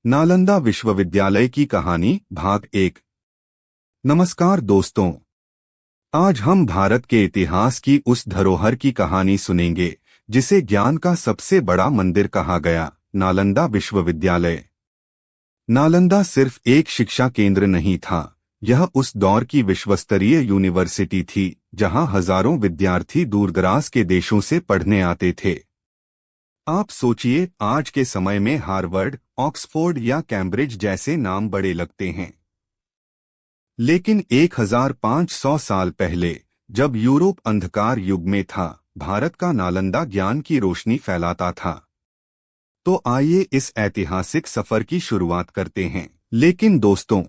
नालंदा विश्वविद्यालय की कहानी भाग 1। नमस्कार दोस्तों, आज हम भारत के इतिहास की उस धरोहर की कहानी सुनेंगे जिसे ज्ञान का सबसे बड़ा मंदिर कहा गया, नालंदा विश्वविद्यालय। नालंदा सिर्फ एक शिक्षा केंद्र नहीं था, यह उस दौर की विश्वस्तरीय यूनिवर्सिटी थी जहां हजारों विद्यार्थी दूरदराज के देशों से पढ़ने आते थे। आप सोचिए, आज के समय में हार्वर्ड, ऑक्सफोर्ड या कैम्ब्रिज जैसे नाम बड़े लगते हैं, लेकिन 1500 साल पहले जब यूरोप अंधकार युग में था, भारत का नालंदा ज्ञान की रोशनी फैलाता था। तो आइए इस ऐतिहासिक सफर की शुरुआत करते हैं। लेकिन दोस्तों,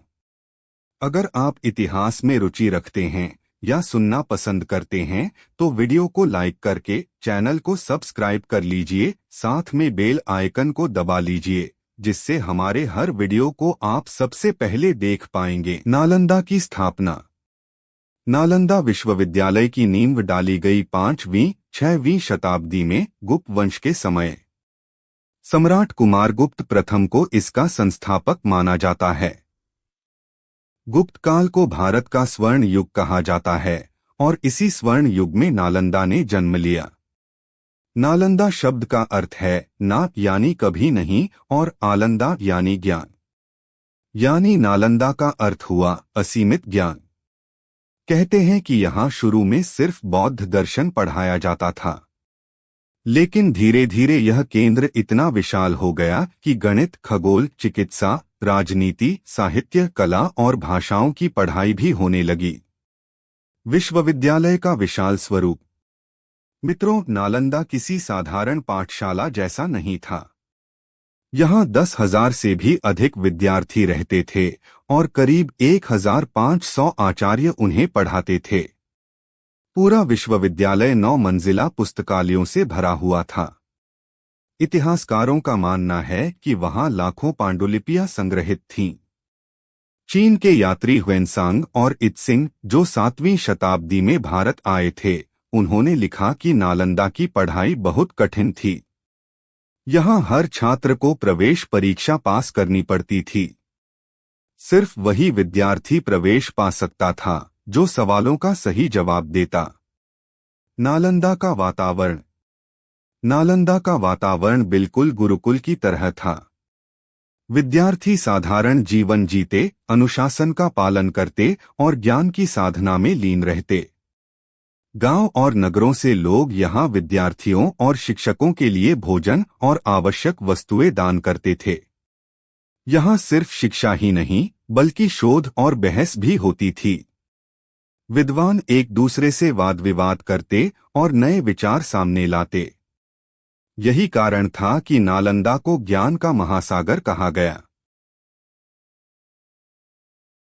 अगर आप इतिहास में रुचि रखते हैं या सुनना पसंद करते हैं तो वीडियो को लाइक करके चैनल को सब्सक्राइब कर लीजिए, साथ में बेल आइकन को दबा लीजिए जिससे हमारे हर वीडियो को आप सबसे पहले देख पाएंगे। नालंदा की स्थापना। नालंदा विश्वविद्यालय की नींव डाली गई 5वीं-6वीं शताब्दी में गुप्त वंश के समय। सम्राट कुमारगुप्त प्रथम को इसका संस्थापक माना जाता है। गुप्त काल को भारत का स्वर्ण युग कहा जाता है और इसी स्वर्ण युग में नालंदा ने जन्म लिया। नालंदा शब्द का अर्थ है ना यानी कभी नहीं और आलंदा यानी ज्ञान, यानी नालंदा का अर्थ हुआ असीमित ज्ञान। कहते हैं कि यहाँ शुरू में सिर्फ बौद्ध दर्शन पढ़ाया जाता था, लेकिन धीरे धीरे यह केंद्र इतना विशाल हो गया कि गणित, खगोल, चिकित्सा, राजनीति, साहित्य, कला और भाषाओं की पढ़ाई भी होने लगी। विश्वविद्यालय का विशाल स्वरूप। मित्रों, नालंदा किसी साधारण पाठशाला जैसा नहीं था। यहाँ 10,000 से भी अधिक विद्यार्थी रहते थे और करीब 1,500 आचार्य उन्हें पढ़ाते थे। पूरा विश्वविद्यालय 9 मंजिला पुस्तकालयों से भरा हुआ था। इतिहासकारों का मानना है कि वहां लाखों पांडुलिपियां संग्रहित थीं। चीन के यात्री ह्वेनसांग और इत्सिंग, जो 7वीं शताब्दी में भारत आए थे, उन्होंने लिखा कि नालंदा की पढ़ाई बहुत कठिन थी। यहाँ हर छात्र को प्रवेश परीक्षा पास करनी पड़ती थी। सिर्फ वही विद्यार्थी प्रवेश पा सकता था जो सवालों का सही जवाब देता। नालंदा का वातावरण। नालंदा का वातावरण बिल्कुल गुरुकुल की तरह था। विद्यार्थी साधारण जीवन जीते, अनुशासन का पालन करते और ज्ञान की साधना में लीन रहते। गांव और नगरों से लोग यहां विद्यार्थियों और शिक्षकों के लिए भोजन और आवश्यक वस्तुएं दान करते थे। यहां सिर्फ शिक्षा ही नहीं बल्कि शोध और बहस भी होती थी। विद्वान एक दूसरे से वाद विवाद करते और नए विचार सामने लाते। यही कारण था कि नालंदा को ज्ञान का महासागर कहा गया।